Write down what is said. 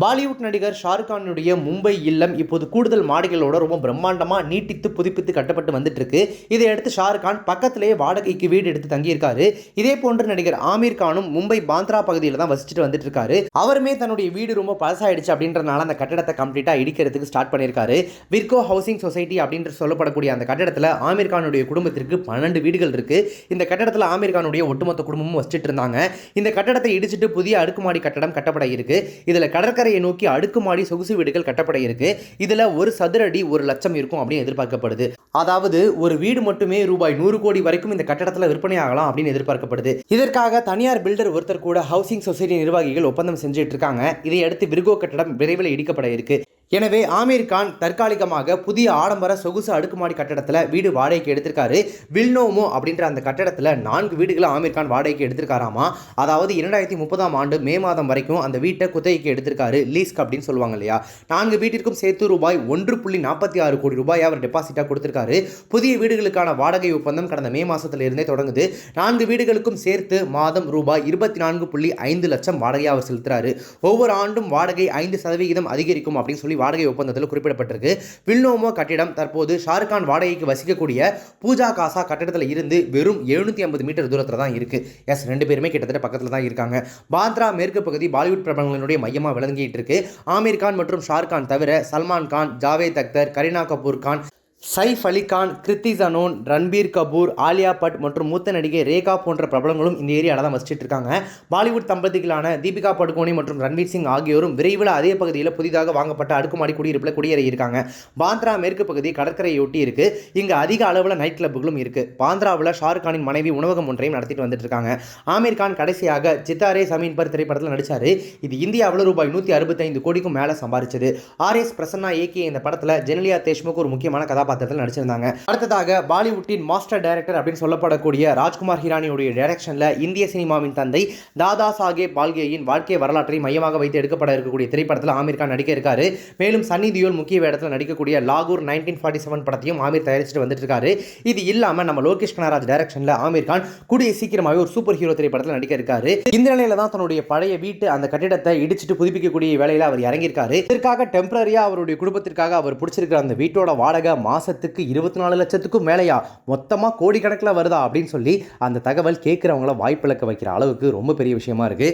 பாலிவுட் நடிகர் ஷாருக் கானுடைய மும்பை இல்லம் இப்போது கூடுதல் மாடிகளோட ரொம்ப பிரம்மாண்டமாக நீட்டித்து புதுப்பித்து கட்டப்பட்டு வந்துட்டு இருக்கு. இதையடுத்து ஷாருக் கான் பக்கத்திலேயே வாடகைக்கு வீடு எடுத்து தங்கியிருக்காரு. இதே போன்று நடிகர் ஆமீர் கானும் மும்பை பாந்த்ரா பகுதியில் தான் வசிச்சுட்டு வந்துட்டு இருக்காரு. அவருமே தன்னுடைய வீடு ரொம்ப பழசாயிடுச்சு அப்படின்றனால அந்த கட்டடத்தை கம்ப்ளீட்டா இடிக்கிறதுக்கு ஸ்டார்ட் பண்ணியிருக்காரு. விர்கோ ஹவுசிங் சொசைட்டி அப்படின்ற சொல்லப்படக்கூடிய அந்த கட்டடத்தில் ஆமீர் கானுடைய குடும்பத்திற்கு 12 வீடுகள் இருக்கு. இந்த கட்டடத்தில் ஆமீர் கானுடைய ஒட்டுமொத்த குடும்பமும் வசிச்சுட்டு இருந்தாங்க. இந்த கட்டடத்தை இடிச்சிட்டு புதிய அடுக்குமாடி கட்டடம் கட்டப்பட இருக்கு. இதுல கடற்கரையை நோக்கி அடுக்குமாடி சொகுசு வீடுகள் கட்டப்பட இருக்கு. இதுல ஒரு சதுரடி 1,00,000 இருக்கும் அப்படின்னு எதிர்பார்க்கப்படுது. அதாவது ஒரு வீடு மட்டுமே ரூபாய் 100 கோடி வரைக்கும் இந்த கட்டடத்தில் விற்பனை ஆகலாம் அப்படின்னு எதிர்பார்க்கப்படுது. இதற்காக தனியார் பில்டர் ஒருத்தர் கூட ஹவுசிங் சொசைட்டி நிர்வாகிகள் ஒப்பந்தம் செஞ்சுட்டு இருக்காங்க. இதையடுத்து விர்கோ கட்டடம் விரைவில் இடிக்கப்பட இருக்கு. எனவே ஆமீர் கான் தற்காலிகமாக புதிய ஆடம்பர சொகுசு அடுக்குமாடி கட்டடத்தில் வீடு வாடகைக்கு எடுத்திருக்காரு. வில்னோமோ அப்படின்ற அந்த கட்டடத்தில் 4 வீடுகளை ஆமீர் கான் வாடகைக்கு எடுத்திருக்காராமா. அதாவது 2030ஆம் ஆண்டு மே மாதம் வரைக்கும் அந்த வீட்டை குத்தகைக்கு எடுத்திருக்காரு. லீஸ்க் அப்படின்னு சொல்லுவாங்க இல்லையா. 4 வீட்டிற்கும் சேர்த்து ரூபாய் 1.46 கோடி ரூபாய் அவர் டெபாசிட்டாக கொடுத்திருக்காரு. புதிய வீடுகளுக்கான வாடகை ஒப்பந்தம் கடந்த மே மாசத்துல இருந்தே தொடங்குது. 4 வீடுகளுக்கும் சேர்த்து மாதம் ரூபாய் 24.5 லட்சம் வாடகை அவர் செலுத்துறாரு. ஒவ்வொரு ஆண்டும் வாடகை 5% அதிகரிக்கும் அப்படின்னு சொல்லி வாடகை ஒப்பந்தத்தில் குறிப்பிடப்பட்டிருக்கு. வில்னோமோ கட்டிடம் தற்போது ஷாருக் கான் வாடகைக்கு வசிக்கக்கூடிய பூஜா காசா கட்டிடத்தில் இருந்து வெறும் 750 மீட்டர் தூரத்தில் தான் இருக்கு. எஸ், 2 பேருமே கிட்டத்தட்ட பக்கத்தில் தான் இருக்காங்க. பாந்த்ரா மேற்கு பகுதி பாலிவுட் பிரபலங்களுடைய மையமாக விளங்கிட்டு இருக்கு. ஆமீர் கான் மற்றும் ஷாருக் கான் தவிர சல்மான் கான், ஜாவேத் அக்தர், கரீனா கபூர் கான், சைஃப் அலி கான், கிருத்தி சனோன், ரன்பீர் கபூர், ஆலியா பட் மற்றும் மூத்த நடிகை ரேகா போன்ற பிரபலங்களும் இந்த ஏரியாவில் தான் வசிச்சுட்டு இருக்காங்க. பாலிவுட் தம்பதிகளான தீபிகா படுகோனி மற்றும் ரன்வீர் சிங் ஆகியோரும் விரைவில் அதே பகுதியில் புதிதாக வாங்கப்பட்ட அடுக்குமாடி குடியிருப்பில் குடியேறியிருக்காங்க. பாந்த்ரா மேற்கு பகுதி கடற்கரையொட்டி இருக்கு. இங்கு அதிக அளவில் நைட் கிளப்புகளும் இருக்கு. பாந்த்ராவில் ஷாருக் கானின் மனைவி உணவகம் ஒன்றையும் நடத்திட்டு வந்துட்டு இருக்காங்க. ஆமீர் கான் கடைசியாக சித்தாரே சமீன் பர் திரைப்படத்தில் நடிச்சாரு. இது இந்தியாவில் ரூபாய் 165 கோடிக்கும் மேலே சம்பாதிச்சது. RS பிரசன்னா இயக்கிய இந்த படத்தில் ஜெனிலியா தேஷ்முக் ஒரு முக்கியமான கதாபாத்திரம் நடிச்சிருந்தாங்க. அடுத்ததாக பாலிவுட்டின் மாஸ்டர் டைரக்டர் அப்படின்னு சொல்லப்படக்கூடிய ராஜ்குமார் ஹிரானியுடைய டைரக்ஷன்ல இந்திய சினிமாவின் தந்தை தாதா சாஹேப் பால்கேயின் வாழ்க்கை வரலாற்றை மையமாக வைத்து எடுக்கப்பட இருக்கக்கூடிய திரைப்படத்தில் ஆமீர் கான் நடிக்க இருக்காரு. மேலும் சன்னி தியோல் முக்கிய வேடத்தில் நடிக்கக்கூடிய லாகூர் 1947 படத்தையும் ஆமீர் தயாரிச்சுட்டு வந்துட்டு இருக்காரு. இது இல்லாம நம்ம லோகேஷ் கனராஜ் டைரக்ஷன்ல ஆமீர் கான் கூடிய சீக்கிரமாகவே ஒரு சூப்பர் ஹீரோ திரைப்படத்தில் நடிக்க இருக்காரு. இந்த நிலையில தான் தன்னுடைய பழைய வீட்டு அந்த கட்டிடத்தை இடிச்சிட்டு புதுப்பிக்கக்கூடிய வேலையில அவர் இறங்கியிருக்காரு. இதற்காக டெம்பரரியா அவருடைய குடும்பத்திற்காக அவர் பிடிச்சிருக்கிற அந்த வீட்டோட வாடகை மாசத்துக்கு 24 லட்சத்துக்கும் மேலையா, மொத்தமா கோடிக்கணக்கில் வருதா அப்படின்னு சொல்லி அந்த தகவல் கேட்கிறவங்கள வாய்ப்பிழக்க வைக்கிற அளவுக்கு ரொம்ப பெரிய விஷயமா இருக்கு.